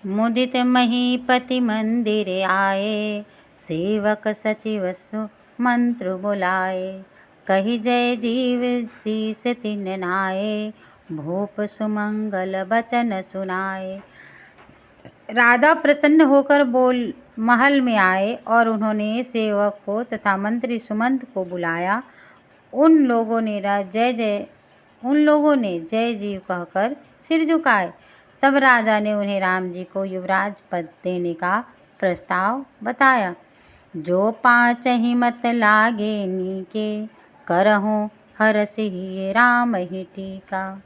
मुदित महीपति मंदिर आए, सेवक सचिव मंत्र बुलाए। कही जय जीव शीस तिन नाए, भूप सुमंगल बचन सुनाए। राजा प्रसन्न होकर महल में आए और उन्होंने सेवक को तथा मंत्री सुमंत को बुलाया। उन लोगों ने जय जीव कहकर सिर झुकाए। तब राजा ने उन्हें राम जी को युवराज पद देने का प्रस्ताव बताया। जो पाँच ही मत लागे नीके, करहूँ हरषि राम ही टीका।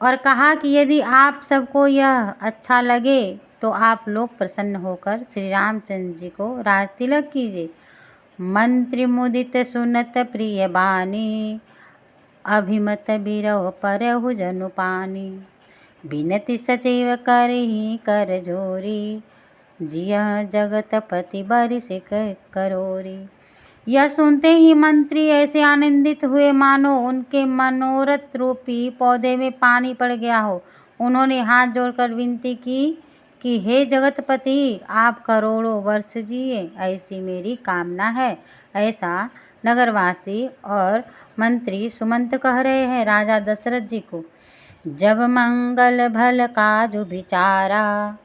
और कहा कि यदि आप सबको यह अच्छा लगे तो आप लोग प्रसन्न होकर श्री रामचंद्र जी को राज तिलक कीजिए। मंत्री मुदित सुनत प्रिय बानी, अभिमत बिरह परहु जनु पानी। बिनति सचिव करहि कर जोरी, जियह जगतपति बरिस करोरी। यह सुनते ही मंत्री ऐसे आनंदित हुए मानो उनके मनोरथ रूपी पौधे में पानी पड़ गया हो। उन्होंने हाथ जोड़कर विनती की कि हे जगतपति, आप करोड़ों वर्ष जिए, ऐसी मेरी कामना है। ऐसा नगरवासी और मंत्री सुमंत कह रहे हैं राजा दशरथ जी को। जब मंगल भल काजु बिचारा,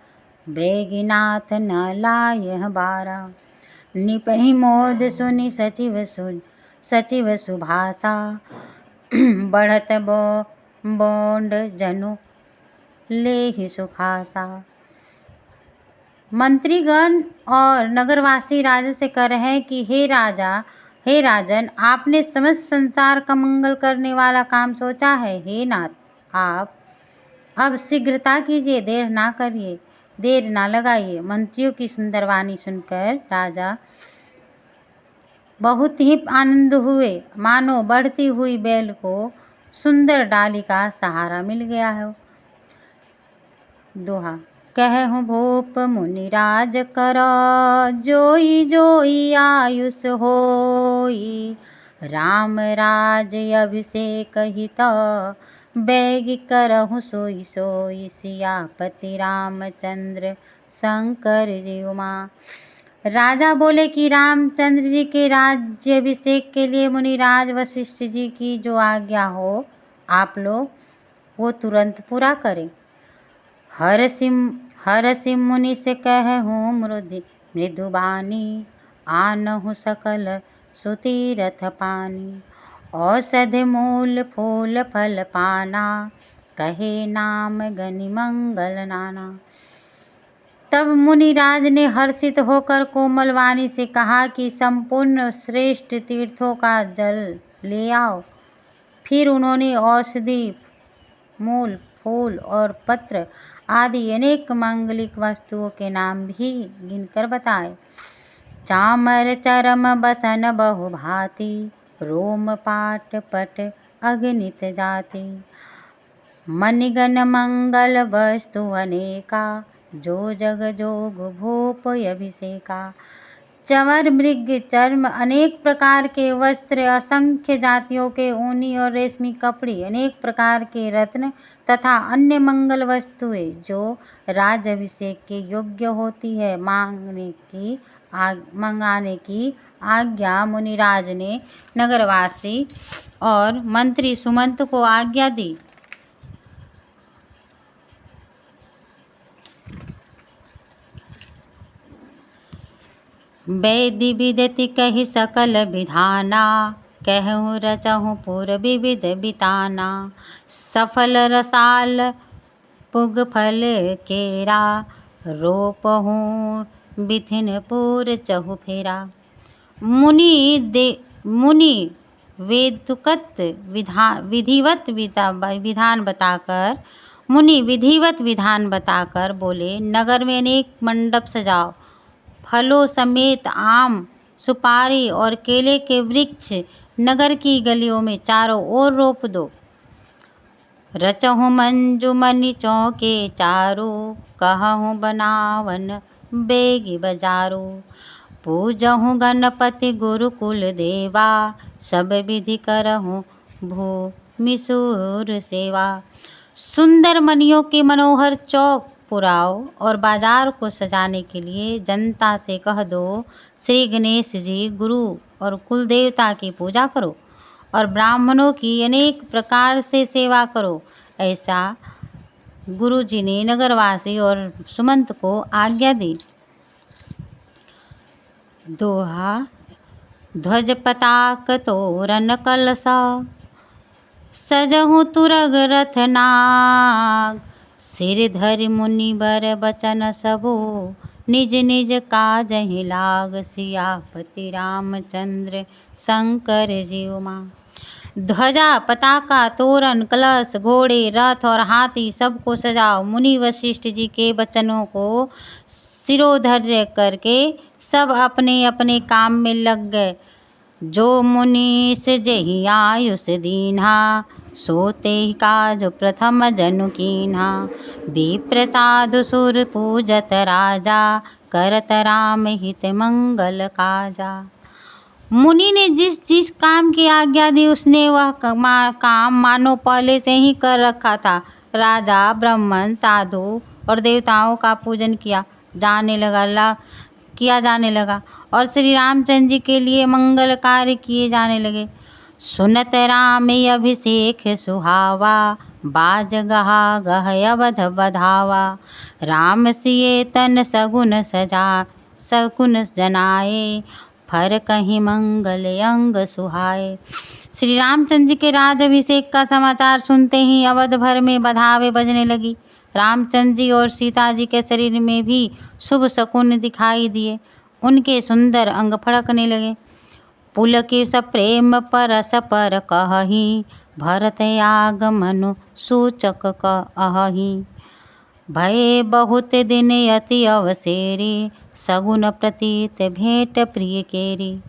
बेगिनाथ न लायह बारा। निपहि मोद सुनि सचिव सुभाषा, बढ़त बोंड जनु लेहि सुखासा। मंत्रीगण और नगरवासी राजा से कह रहे हैं कि हे राजन, आपने समस्त संसार का मंगल करने वाला काम सोचा है। हे नाथ, आप अब शीघ्रता कीजिए, देर ना लगाइए। मंत्रियों की सुंदर वाणी सुनकर राजा बहुत ही आनंद हुए, मानो बढ़ती हुई बैल को सुंदर डाली का सहारा मिल गया है। दोहा। कहूँ भूप मुनिराज कर, जोई जोई आयुष होई। राम राज अभिषेक हित, बैगी करहु सोई सोई। सियापति रामचंद्र शंकर जी उमा। राजा बोले कि रामचंद्र जी के राज्याभिषेक के लिए मुनिराज वशिष्ठ जी की जो आज्ञा हो, आप लोग वो तुरंत पूरा करें। हरषि मुनि से कहूँ मृदुबानी, आनहु सकल सुतीरथ पानी। औषध मूल फूल फल पाना, कहे नाम गनि मंगल नाना। तब मुनिराज ने हर्षित होकर कोमल वाणी से कहा कि संपूर्ण श्रेष्ठ तीर्थों का जल ले आओ। फिर उन्होंने औषधि, मूल, फूल और पत्र आदि अनेक मांगलिक वस्तुओं के नाम भी गिनकर बताए। चामर चरम बसन बहु भांति, रोम पाट पट अगणित जाति। मणिगण मंगल वस्तु अनेका, जो जग जोग भूप अभिषेका। चंवर, मृग, चर्म, अनेक प्रकार के वस्त्र, असंख्य जातियों के ऊनी और रेशमी कपड़े, अनेक प्रकार के रत्न तथा अन्य मंगल वस्तुएं जो राजाभिषेक के योग्य होती है, मंगाने की आज्ञा मुनिराज ने नगरवासी और मंत्री सुमंत को आज्ञा दी। वैदि विदति कहि सकल विधाना, कहूँ रचहूँ पुर विविध बिताना। सफल रसाल पुग फल केरा, रोपहूँ बिथिन पुर चहु फेरा। मुनि विधिवत विधान बताकर बोले, नगर में अनेक मंडप सजाओ, फलों समेत आम, सुपारी और केले के वृक्ष नगर की गलियों में चारों ओर रोप दो। रचहूँ मंजुमनि चौके चारू, कहूँ बनावन बेगी बजारू। पूजहूँ गणपति गुरुकुल देवा, सब विधि करहूँ भूमि सूर सेवा। सुंदर मणियों के मनोहर चौक पुराओ और बाजार को सजाने के लिए जनता से कह दो, श्री गणेश जी गुरु और कुल देवता की पूजा करो और ब्राह्मणों की अनेक प्रकार से सेवा करो। ऐसा गुरु जी ने नगरवासी और सुमंत को आज्ञा दी। दोहा। ध्वज पताक तोरण कलसा, सजहु तुरग रथ नाग। सिर धरि मुनि बर बचन सबो, निज निज काजहि लाग। सियापति रामचंद्र शंकर जीव मां। ध्वजा पताका तोरण कलश घोड़े रथ और हाथी सबको सजाओ। मुनि वशिष्ठ जी के वचनों को शिरोधार्य करके सब अपने अपने काम में लग गए। जो मुनीस जेहि आयुष दीन्हा, सोते ही काज प्रथम जनु कीन्हा। विप्र साधु सुर पूजत राजा, करत राम हित मंगल काजा। मुनि ने जिस जिस काम की आज्ञा दी उसने वह काम मानो पहले से ही कर रखा था। राजा ब्राह्मण साधु और देवताओं का पूजन किया जाने लगा और श्री रामचंद्र जी के लिए मंगल कार्य किए जाने लगे। सुनत राम अभिषेक सुहावा, बाज गहा गह अवध बधावा। राम सिए तन सगुन जनाए, फर कहीं मंगल अंग सुहाए। श्री रामचंद्र जी के राज अभिषेक का समाचार सुनते ही अवध भर में बधावे बजने लगी। रामचंद्र जी और सीता जी के शरीर में भी शुभ शकुन दिखाई दिए। उनके सुंदर अंग फड़कने लगे। पुलकित प्रेम परस पर कहही, भरत आगमन सूचक कहही। भये बहुत दिन अति अवसेरी, सगुन प्रतीत भेंट प्रिय केरी।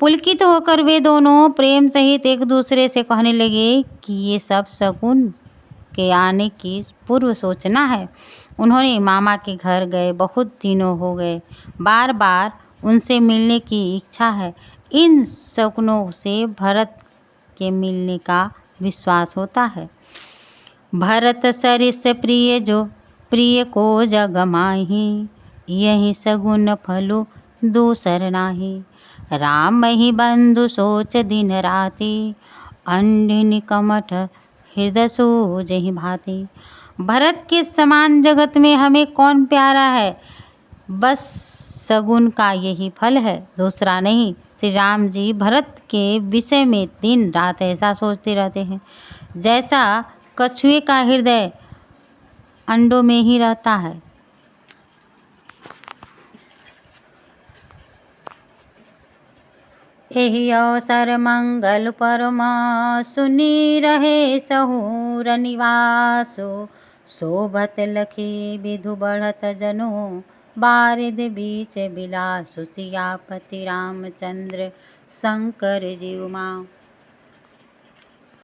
पुलकित होकर वे दोनों प्रेम सहित एक दूसरे से कहने लगे कि ये सब शकुन के आने की पूर्व सूचना है। उन्होंने मामा के घर गए, बहुत दिनों हो गए, बार बार उनसे मिलने की इच्छा है। इन शकुनों से भरत के मिलने का विश्वास होता है। भरत सरिस प्रिय जो प्रिय को जग माही, यही सगुन फलु दूसर नाही। राम ही बंधु सोच दिन राति, अंडिन कमठ हृदय सूझहि भांति। भरत के समान जगत में हमें कौन प्यारा है, बस सगुन का यही फल है, दूसरा नहीं। श्री राम जी भरत के विषय में दिन रात ऐसा सोचते रहते हैं जैसा कछुए का हृदय अंडों में ही रहता है। एहि अवसर मंगल परमा, सुनी रहे सहूर निवासो। शोभत लखी विधु बढ़त जनो, बारिद बीच बिलासु। सियापति रामचंद्र शंकर जीव मां।